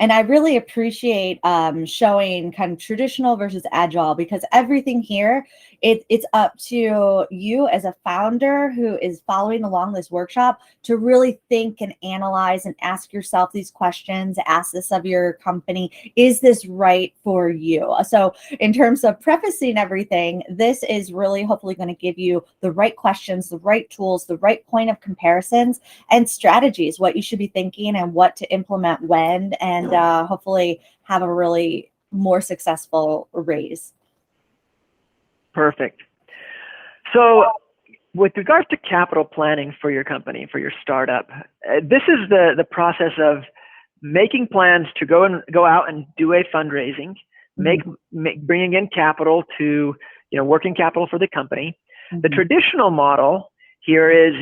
And I really appreciate showing kind of traditional versus agile, because everything here, it's up to you as a founder who is following along this workshop to really think and analyze and ask yourself these questions, ask this of your company. Is this right for you? So in terms of prefacing everything, this is really hopefully going to give you the right questions, the right tools, the right point of comparisons and strategies, what you should be thinking and what to implement when, and hopefully have a really more successful raise. Perfect. So with regards to capital planning for your company, for your startup, this is the process of making plans to go out and do a fundraising, bringing in capital to, working capital for the company. The traditional model here is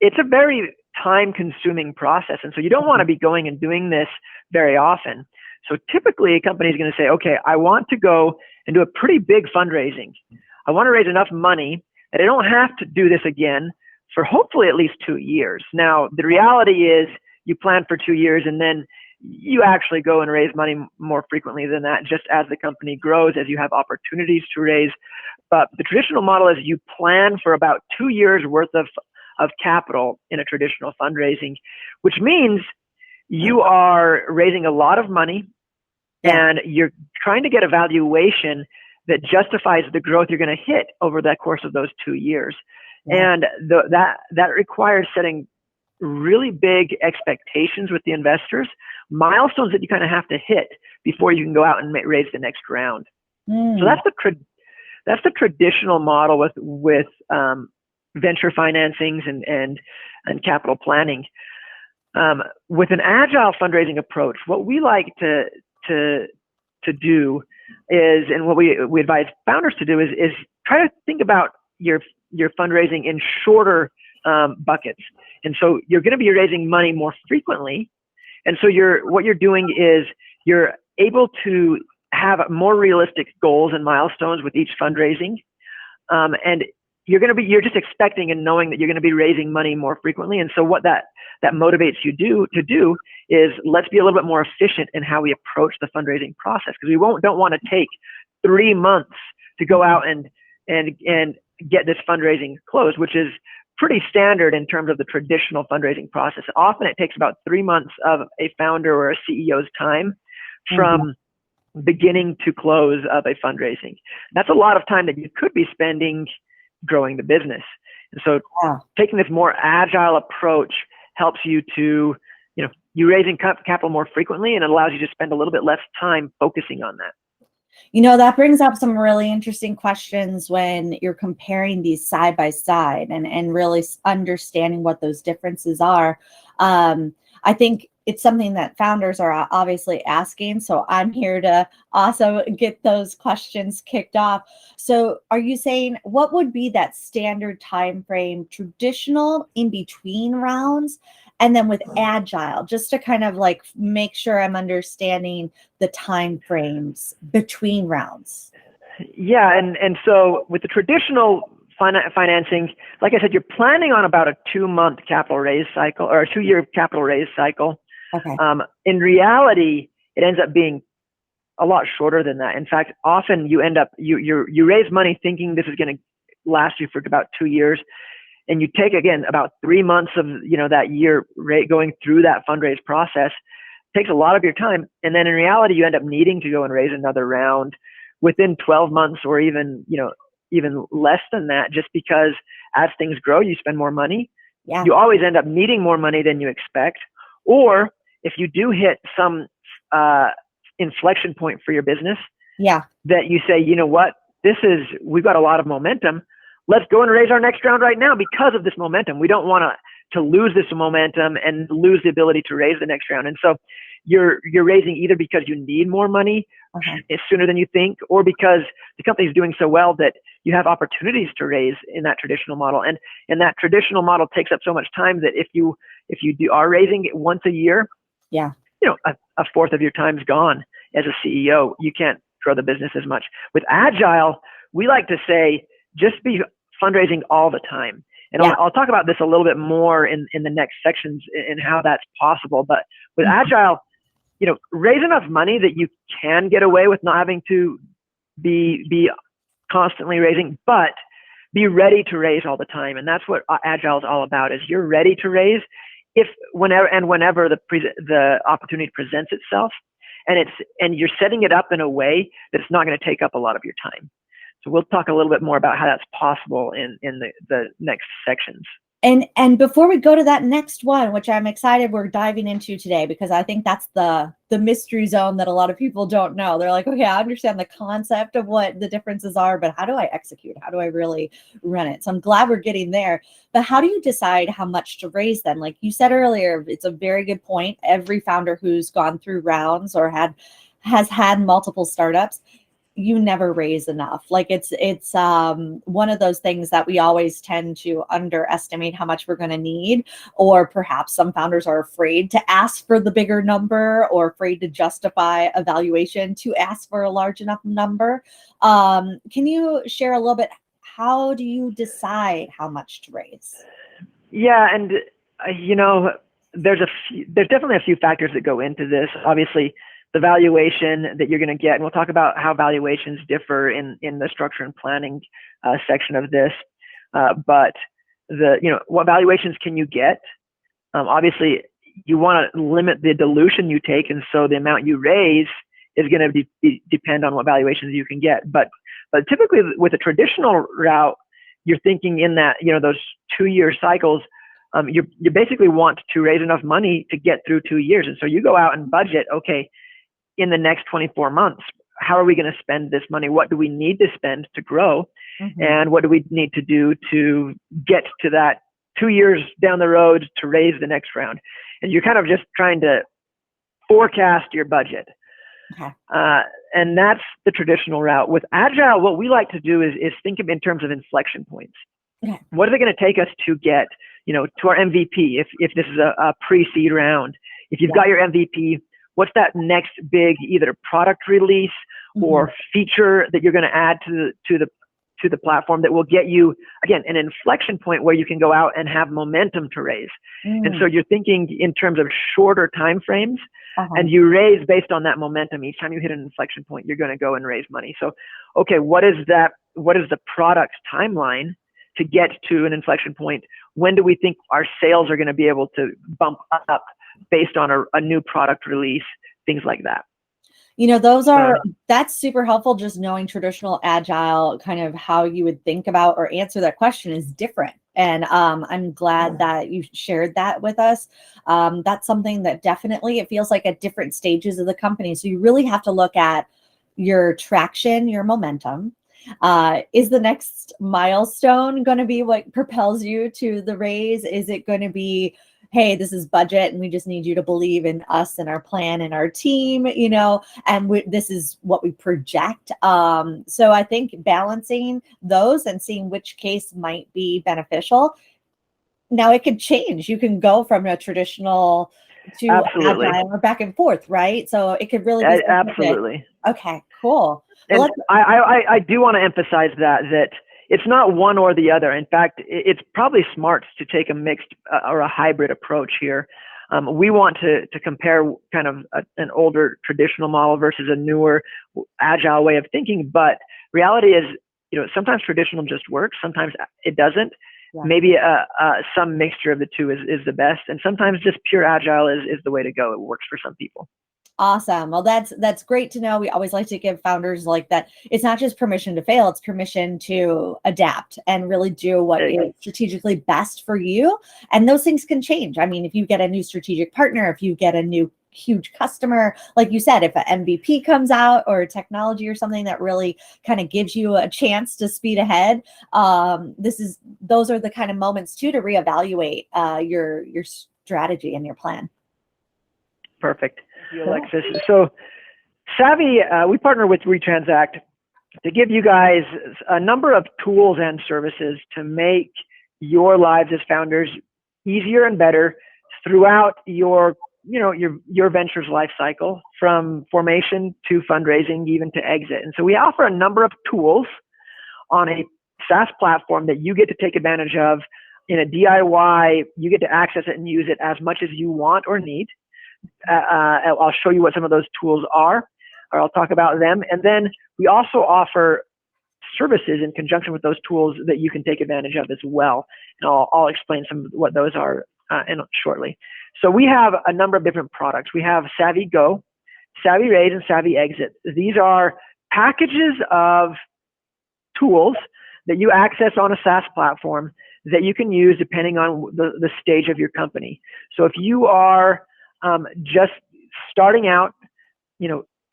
it's a very time-consuming process, and so you don't want to be going and doing this very often. So typically, a company is going to say, okay, I want to go and do a pretty big fundraising. I want to raise enough money that I don't have to do this again for hopefully at least 2 years. Now, the reality is you plan for 2 years and then you actually go and raise money more frequently than that, just as the company grows, as you have opportunities to raise. But the traditional model is you plan for about 2 years worth of capital in a traditional fundraising, which means you are raising a lot of money and you're trying to get a valuation that justifies the growth you're going to hit over the course of those 2 years. And that requires setting really big expectations with the investors, milestones that you kind of have to hit before you can go out and raise the next round. So that's the traditional model with venture financings and capital planning. With an agile fundraising approach, what we like to do is, and what we advise founders to do is try to think about your fundraising in shorter buckets. And so you're going to be raising money more frequently. And so what you're doing is you're able to have more realistic goals and milestones with each fundraising. And you're just expecting and knowing that you're going to be raising money more frequently. And so what that motivates you to do is let's be a little bit more efficient in how we approach the fundraising process, because we don't want to take 3 months to go out and get this fundraising closed, which is pretty standard in terms of the traditional fundraising process. Often it takes about 3 months of a founder or a CEO's time from beginning to close of a fundraising. That's a lot of time that you could be spending growing the business. And so taking this more agile approach helps you to, you're raising capital more frequently, and it allows you to spend a little bit less time focusing on that. That brings up some really interesting questions when you're comparing these side by side and really understanding what those differences are. I think it's something that founders are obviously asking. So I'm here to also get those questions kicked off. So are you saying what would be that standard time frame, traditional in between rounds, and then with agile, just to kind of like make sure I'm understanding the time frames between rounds? Yeah, and so with the traditional financing, like I said, you're planning on about a 2-month capital raise cycle or a 2-year capital raise cycle. Okay. In reality, it ends up being a lot shorter than that. In fact, often you end up you raise money thinking this is going to last you for about 2 years, and you take again about 3 months of that year rate going through that fundraise process. It takes a lot of your time, and then in reality, you end up needing to go and raise another round within 12 months or even less than that, just because as things grow, you spend more money. Yeah. You always end up needing more money than you expect. Or if you do hit some inflection point for your business, that you say, what, we've got a lot of momentum. Let's go and raise our next round right now because of this momentum. We don't want to lose this momentum and lose the ability to raise the next round. And so you're raising either because you need more money sooner than you think, or because the company is doing so well that you have opportunities to raise in that traditional model. And that traditional model takes up so much time that if you are raising it once a year, a fourth of your time's gone as a CEO. You can't grow the business as much. With Agile, we like to say, just be fundraising all the time. And I'll talk about this a little bit more in the next sections in how that's possible. But with Agile, raise enough money that you can get away with not having to be constantly raising, but be ready to raise all the time. And that's what Agile is all about, is you're ready to raise whenever the opportunity presents itself. And you're setting it up in a way that's not going to take up a lot of your time. So we'll talk a little bit more about how that's possible in the next sections. And before we go to that next one, which I'm excited we're diving into today, because I think that's the mystery zone that a lot of people don't know. They're like, okay, I understand the concept of what the differences are, but how do I execute? How do I really run it? So I'm glad we're getting there. But how do you decide how much to raise then? Like you said earlier, it's a very good point. Every founder who's gone through rounds or has had multiple startups, you never raise enough. Like it's one of those things that we always tend to underestimate how much we're going to need, or perhaps some founders are afraid to ask for the bigger number or afraid to justify a valuation to ask for a large enough number. Can you share a little bit? How do you decide how much to raise? Yeah, and there's definitely a few factors that go into this. Obviously, the valuation that you're going to get, and we'll talk about how valuations differ in the structure and planning section of this. But what valuations can you get? Obviously, you want to limit the dilution you take, and so the amount you raise is going to depend on what valuations you can get. But typically, with a traditional route, you're thinking in that those 2-year cycles. You basically want to raise enough money to get through 2 years, and so you go out and budget. Okay, in the next 24 months, how are we going to spend this money? What do we need to spend to grow? Mm-hmm. And what do we need to do to get to that 2 years down the road to raise the next round? And you're kind of just trying to forecast your budget. Okay. And that's the traditional route. With Agile, what we like to do is think of in terms of inflection points. Okay. What is it going to take us to get, to our MVP? If this is a pre-seed round, if you've got your MVP, what's that next big either product release or feature that you're going to add to the platform that will get you, again, an inflection point where you can go out and have momentum to raise? And so you're thinking in terms of shorter time frames, and you raise based on that momentum. Each time you hit an inflection point, you're going to go and raise money. So, okay, what is the product timeline to get to an inflection point? When do we think our sales are going to be able to bump up based on a new product release, things like that? That's super helpful. Just knowing traditional Agile, kind of how you would think about or answer that question is different. And I'm glad that you shared that with us. That's something that definitely, it feels like at different stages of the company. So you really have to look at your traction, your momentum. Is the next milestone going to be what propels you to the raise? Is it going to be, hey, this is budget and we just need you to believe in us and our plan and our team, and this is what we project. So I think balancing those and seeing which case might be beneficial. Now it could change. You can go from a traditional to Agile or back and forth, right? So it could really be absolutely. Okay, cool. And I do want to emphasize that it's not one or the other. In fact, it's probably smart to take a mixed or a hybrid approach here. We want to compare kind of an older traditional model versus a newer Agile way of thinking. But reality is, sometimes traditional just works. Sometimes it doesn't. Yeah. Maybe some mixture of the two is the best. And sometimes just pure Agile is the way to go. It works for some people. Awesome. Well, that's great to know. We always like to give founders like that. It's not just permission to fail, it's permission to adapt and really do what is strategically best for you. And those things can change. I mean, if you get a new strategic partner, if you get a new huge customer, like you said, if an MVP comes out or technology or something that really kind of gives you a chance to speed ahead, those are the kind of moments too to reevaluate your strategy and your plan. Perfect. Thank you, Alexis. So Savvi, we partner with Retransact to give you guys a number of tools and services to make your lives as founders easier and better throughout your venture's life cycle, from formation to fundraising, even to exit. And so we offer a number of tools on a SaaS platform that you get to take advantage of in a DIY. You get to access it and use it as much as you want or need. I'll show you what some of those tools are, or I'll talk about them. And then we also offer services in conjunction with those tools that you can take advantage of as well. And I'll explain some of what those are shortly. So we have a number of different products. We have Savvi Go, Savvi Raise, and Savvi Exit. These are packages of tools that you access on a SaaS platform that you can use depending on the stage of your company. So if you are just starting out,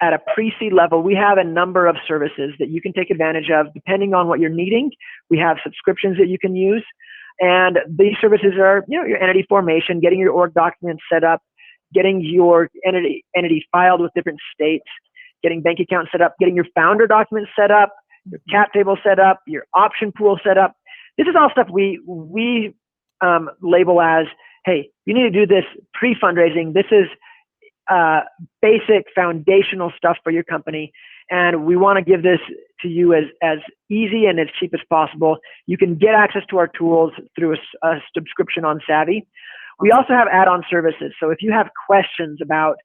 at a pre-seed level, we have a number of services that you can take advantage of depending on what you're needing. We have subscriptions that you can use. And these services are, your entity formation, getting your org documents set up, getting your entity filed with different states, getting bank accounts set up, getting your founder documents set up, your cap table set up, your option pool set up. This is all stuff we label as, hey, you need to do this pre-fundraising. This is basic foundational stuff for your company. And we want to give this to you as easy and as cheap as possible. You can get access to our tools through a subscription on Savvi. We also have add-on services. So if you have questions about,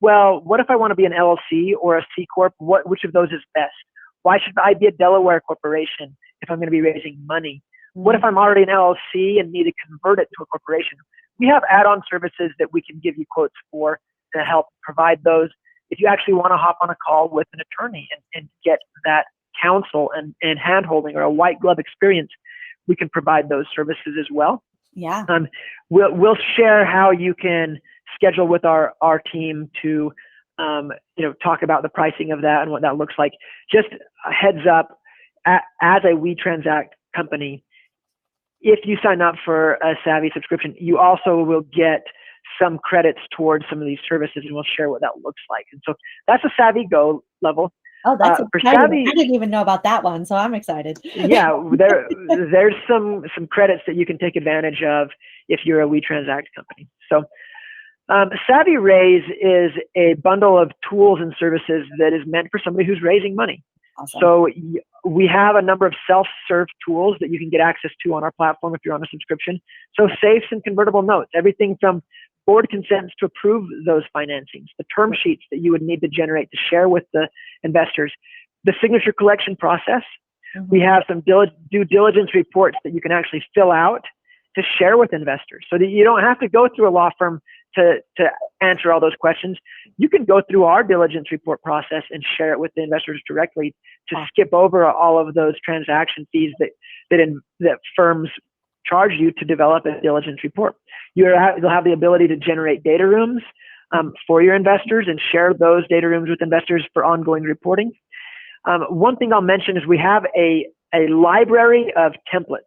well, what if I want to be an LLC or a C Corp? Which of those is best? Why should I be a Delaware corporation if I'm going to be raising money? What if I'm already an LLC and need to convert it to a corporation? We have add-on services that we can give you quotes for to help provide those. If you actually want to hop on a call with an attorney and get that counsel and hand-holding or a white glove experience, we can provide those services as well. Yeah. We'll share how you can schedule with our team to talk about the pricing of that and what that looks like. Just a heads up, as a We Transact company, if you sign up for a Savvi subscription, you also will get some credits towards some of these services, and we'll share what that looks like. And so that's a Savvi Go level. Oh, that's exciting. Savvi, I didn't even know about that one, so I'm excited. Yeah, there's some credits that you can take advantage of if you're a We Transact company. So Savvi Raise is a bundle of tools and services that is meant for somebody who's raising money. Awesome. So we have a number of self-serve tools that you can get access to on our platform if you're on a subscription. So safes and convertible notes, everything from board consents to approve those financings, the term sheets that you would need to generate to share with the investors, the signature collection process. Mm-hmm. We have some due diligence reports that you can actually fill out to share with investors so that you don't have to go through a law firm to answer all those questions. You can go through our diligence report process and share it with the investors directly to skip over all of those transaction fees that firms charge you to develop a diligence report. You'll have the ability to generate data rooms for your investors and share those data rooms with investors for ongoing reporting. One thing I'll mention is we have a library of templates,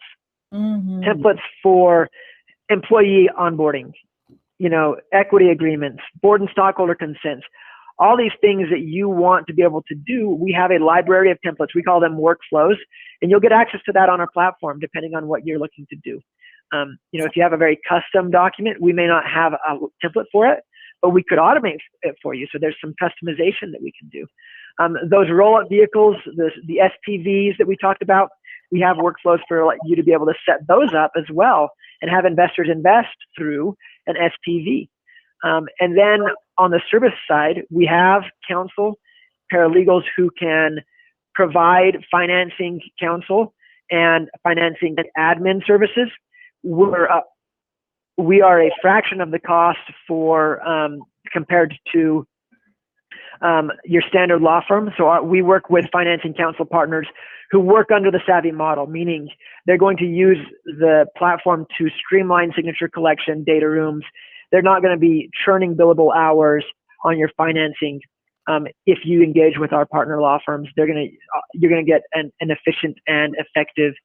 templates for employee onboarding, equity agreements, board and stockholder consents, all these things that you want to be able to do. We have a library of templates. We call them workflows, and you'll get access to that on our platform depending on what you're looking to do. If you have a very custom document, we may not have a template for it, but we could automate it for you. So there's some customization that we can do. Those roll-up vehicles, the SPVs that we talked about, we have workflows for you to be able to set those up as well and have investors invest through an SPV. And then on the service side, we have counsel, paralegals who can provide financing counsel and financing admin services. We are a fraction of the cost for compared to your standard law firm. So we work with financing counsel partners who work under the Savvi model, meaning they're going to use the platform to streamline signature collection, data rooms. They're not going to be churning billable hours on your financing. If you engage with our partner law firms, you're going to get an efficient and effective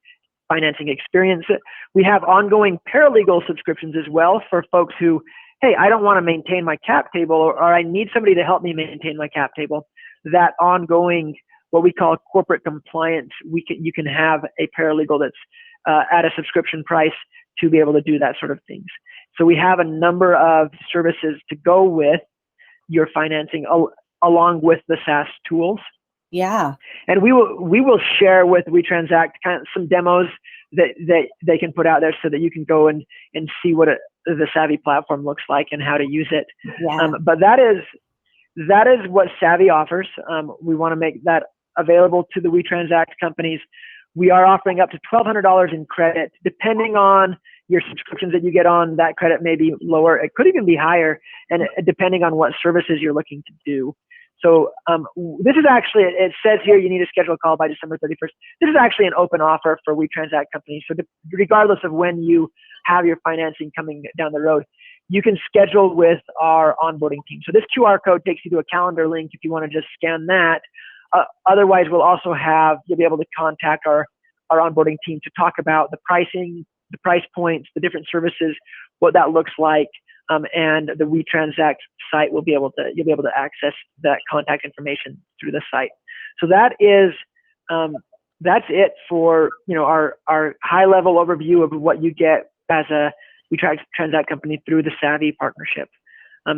financing experience. We have ongoing paralegal subscriptions as well for folks who, hey, I don't want to maintain my cap table, or I need somebody to help me maintain my cap table. That ongoing, what we call corporate compliance, you can have a paralegal that's at a subscription price to be able to do that sort of things. So we have a number of services to go with your financing along with the SaaS tools. Yeah. And we will share with WeTransact kind of some demos that they can put out there so that you can go and see what the Savvi platform looks like and how to use it. Yeah. But that is what Savvi offers. We want to make that available to the WeTransact companies. We are offering up to $1,200 in credit. Depending on your subscriptions that you get on, that credit may be lower. It could even be higher, and depending on what services you're looking to do. So this is actually, it says here you need to schedule a call by December 31st. This is actually an open offer for WeTransact companies. So regardless of when you have your financing coming down the road, you can schedule with our onboarding team. So this QR code takes you to a calendar link if you want to just scan that. Otherwise, you'll be able to contact our onboarding team to talk about the pricing, the price points, the different services, what that looks like. And the WeTransact site you'll be able to access that contact information through the site. So that's it for our high level overview of what you get as a WeTransact company through the Savvi partnership.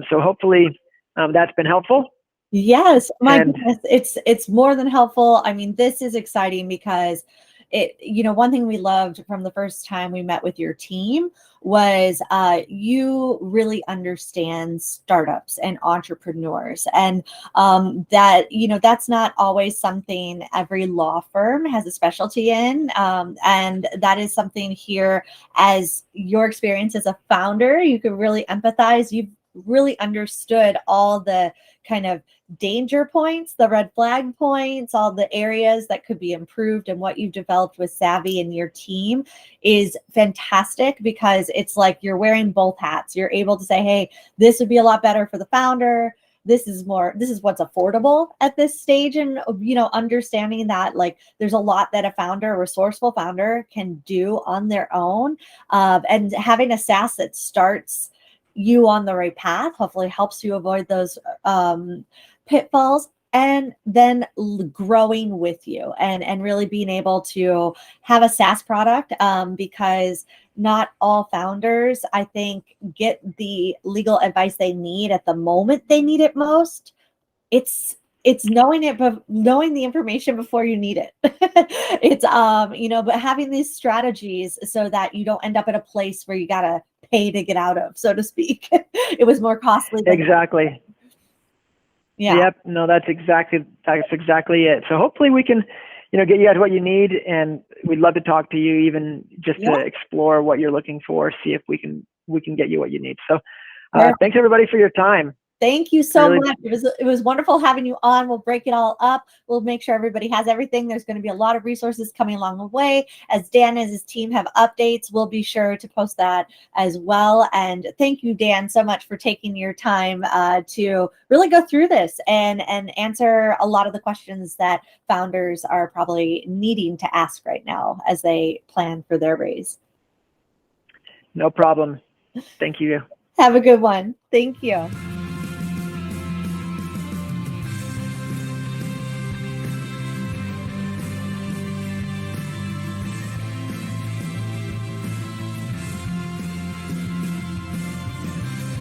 So hopefully that's been helpful. Yes, my goodness, it's more than helpful. I mean, this is exciting because one thing we loved from the first time we met with your team was you really understand startups and entrepreneurs, and that's not always something every law firm has a specialty in, and that is something here. As your experience as a founder, you could really empathize. You've really understood all the kind of danger points, the red flag points, all the areas that could be improved, and what you've developed with Savvi and your team is fantastic, because it's like you're wearing both hats. You're able to say, hey, this would be a lot better for the founder. This is what's affordable at this stage. And, understanding that like there's a lot that a resourceful founder can do on their own. And having a SaaS that starts you on the right path hopefully helps you avoid those pitfalls, and then growing with you and really being able to have a SaaS product, because not all founders, I think, get the legal advice they need at the moment they need it most. It's knowing it, but knowing the information before you need it. It's but having these strategies so that you don't end up in a place where you gotta pay to get out of, so to speak. It was more costly than exactly. Yeah. Yep. No, that's exactly it. So hopefully we can, get you guys what you need, and we'd love to talk to you, even just to explore what you're looking for, see if we can get you what you need. So thanks everybody for your time. Thank you so much. It was wonderful having you on. We'll break it all up. We'll make sure everybody has everything. There's going to be a lot of resources coming along the way. As Dan and his team have updates, we'll be sure to post that as well. And thank you, Dan, so much for taking your time to really go through this and answer a lot of the questions that founders are probably needing to ask right now as they plan for their raise. No problem. Thank you. Have a good one. Thank you.